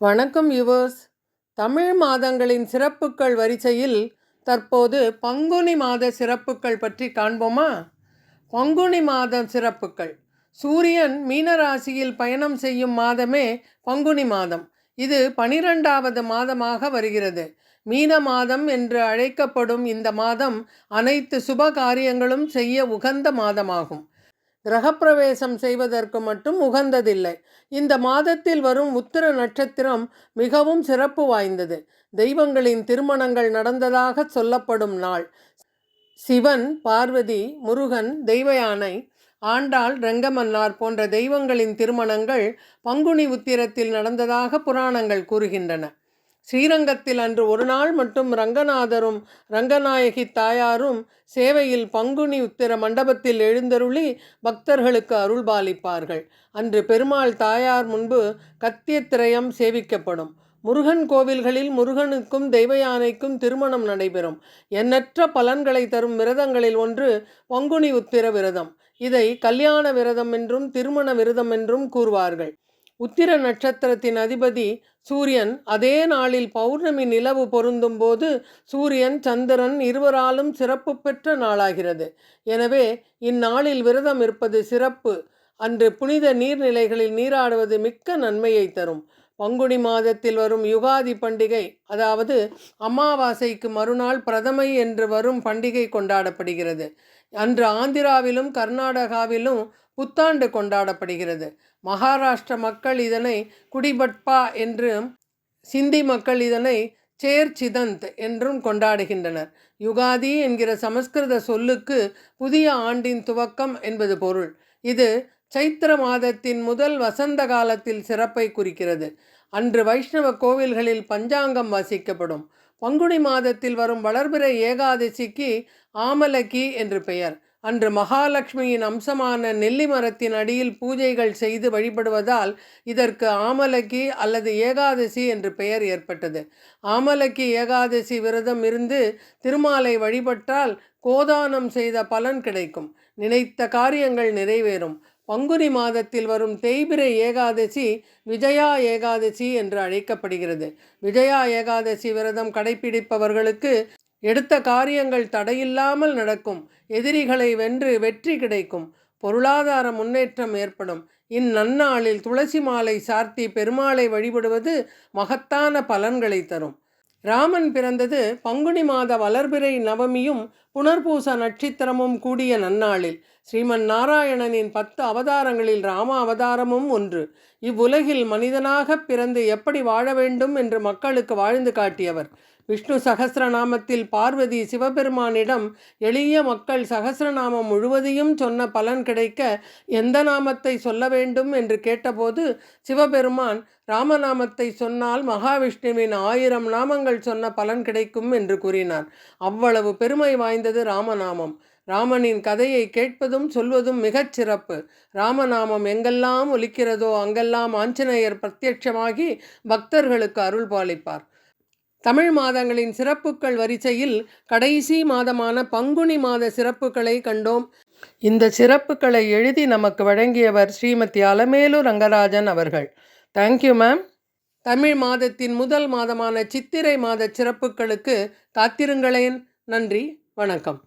வணக்கம் யுவர்ஸ். தமிழ் மாதங்களின் சிறப்புகள் வரிசையில் தற்போது பங்குனி மாத சிறப்புகள் பற்றி காண்போமா? பங்குனி மாதம் சிறப்புகள். சூரியன் மீனராசியில் பயணம் செய்யும் மாதமே பங்குனி மாதம். இது 12வது மாதமாக வருகிறது. மீன மாதம் என்று அழைக்கப்படும் இந்த மாதம் அனைத்து சுப காரியங்களும் செய்ய உகந்த மாதமாகும். கிரகப்பிரவேசம் செய்வதற்கு மட்டும் உகந்ததில்லை. இந்த மாதத்தில் வரும் உத்திர நட்சத்திரம் மிகவும் சிறப்பு வாய்ந்தது. தெய்வங்களின் திருமணங்கள் நடந்ததாக சொல்லப்படும் நாள். சிவன், பார்வதி, முருகன், தெய்வ யானை, ஆண்டாள், ரெங்கமன்னார் போன்ற தெய்வங்களின் திருமணங்கள் பங்குனி உத்திரத்தில் நடந்ததாக புராணங்கள் கூறுகின்றன. ஸ்ரீரங்கத்தில் அன்று ஒரு நாள் மட்டும் ரங்கநாதரும் ரங்கநாயகி தாயாரும் சேவையில் பங்குனி உத்திர மண்டபத்தில் எழுந்தருளி பக்தர்களுக்கு அருள்பாலிப்பார்கள். அன்று பெருமாள் தாயார் முன்பு கத்தியத்திரயம் சேவிக்கப்படும். முருகன் கோவில்களில் முருகனுக்கும் தெய்வ யானைக்கும் திருமணம் நடைபெறும். எண்ணற்ற பலன்களை தரும் விரதங்களில் ஒன்று பங்குனி உத்திர விரதம். இதை கல்யாண விரதம் என்றும் திருமண விரதம் என்றும் கூறுவார்கள். உத்திர நட்சத்திரத்தின் அதிபதி சூரியன். அதே நாளில் பௌர்ணமி நிலவு பொருந்தும் போது சூரியன், சந்திரன் இருவராலும் சிறப்பு பெற்ற நாளாகிறது. எனவே இந்நாளில் விரதம் இருப்பது சிறப்பு. அன்று புனித நீர்நிலைகளில் நீராடுவது மிக்க நன்மையை தரும். பங்குனி மாதத்தில் வரும் யுகாதி பண்டிகை, அதாவது அமாவாசைக்கு மறுநாள் பிரதமை என்று வரும் பண்டிகை கொண்டாடப்படுகிறது. அன்று ஆந்திராவிலும் கர்நாடகாவிலும் புத்தாண்டு கொண்டாடப்படுகிறது. மகாராஷ்டிர மக்கள் இதனை குடிபட்பா என்றும், சிந்தி மக்கள் இதனை சேர்ச்சிதந்த் என்றும் கொண்டாடுகின்றனர். யுகாதி என்கிற சமஸ்கிருத சொல்லுக்கு புதிய ஆண்டின் துவக்கம் என்பது பொருள். இது சைத்திர மாதத்தின் முதல் வசந்த காலத்தில் சிறப்பை குறிக்கிறது. அன்று வைஷ்ணவ கோவில்களில் பஞ்சாங்கம் வாசிக்கப்படும். பங்குனி மாதத்தில் வரும் வளர்பிறை ஏகாதசிக்கு ஆமலக்கி என்று பெயர். அன்று மகாலட்சுமியின் அம்சமான நெல்லி மரத்தின் அடியில் பூஜைகள் செய்து வழிபடுவதால் இதற்கு ஆமலக்கி அல்லது ஏகாதசி என்று பெயர் ஏற்பட்டது. ஆமலக்கி ஏகாதசி விரதம் இருந்து திருமாலை வழிபட்டால் கோதானம் செய்த பலன் கிடைக்கும். நினைத்த காரியங்கள் நிறைவேறும். பங்குனி மாதத்தில் வரும் தேய்பிறை ஏகாதசி விஜயா ஏகாதசி என்று அழைக்கப்படுகிறது. விஜயா ஏகாதசி விரதம் கடைபிடிப்பவர்களுக்கு எடுத்த காரியங்கள் தடையில்லாமல் நடக்கும். எதிரிகளை வென்று வெற்றி கிடைக்கும். பொருளாதார முன்னேற்றம் ஏற்படும். இந்நன்னாளில் துளசி மாலை சார்த்தி பெருமாளை வழிபடுவது மகத்தான பலன்களை தரும். ராமன் பிறந்தது பங்குனி மாத வளர்பிறை நவமியும் புனர்பூச நட்சத்திரமும் கூடிய நன்னாளில். ஸ்ரீமன் நாராயணனின் 10 அவதாரங்களில் ராம அவதாரமும் ஒன்று. இவ்வுலகில் மனிதனாக பிறந்து எப்படி வாழ வேண்டும் என்று மக்களுக்கு வாழ்ந்து காட்டியவர். விஷ்ணு சகஸ்ரநாமத்தில் பார்வதி சிவபெருமானிடம் எளிய மக்கள் சகஸ்ரநாமம் முழுவதையும் சொன்ன பலன் கிடைக்க எந்த நாமத்தை சொல்ல வேண்டும் என்று கேட்டபோது சிவபெருமான் ராமநாமத்தை சொன்னால் மகாவிஷ்ணுவின் 1000 நாமங்கள் சொன்ன பலன் கிடைக்கும் என்று கூறினார். அவ்வளவு பெருமை வாய்ந்தது ராமநாமம். ராமனின் கதையை கேட்பதும் சொல்வதும் மிகச் சிறப்பு. ராமநாமம் எங்கெல்லாம் ஒலிக்கிறதோ அங்கெல்லாம் ஆஞ்சநேயர் பிரத்யட்சமாகி பக்தர்களுக்கு அருள் பாலிப்பார். தமிழ் மாதங்களின் சிறப்புகள் வரிசையில் கடைசி மாதமான பங்குனி மாத சிறப்புகளை கண்டோம். இந்த சிறப்புகளை எழுதி நமக்கு வழங்கியவர் ஸ்ரீமதி அலமேலு ரங்கராஜன் அவர்கள். Thank you ma'am. தமிழ் மாதத்தின் முதல் மாதமான சித்திரை மாத சிறப்புகளுக்கு காத்திருங்களேன். நன்றி, வணக்கம்.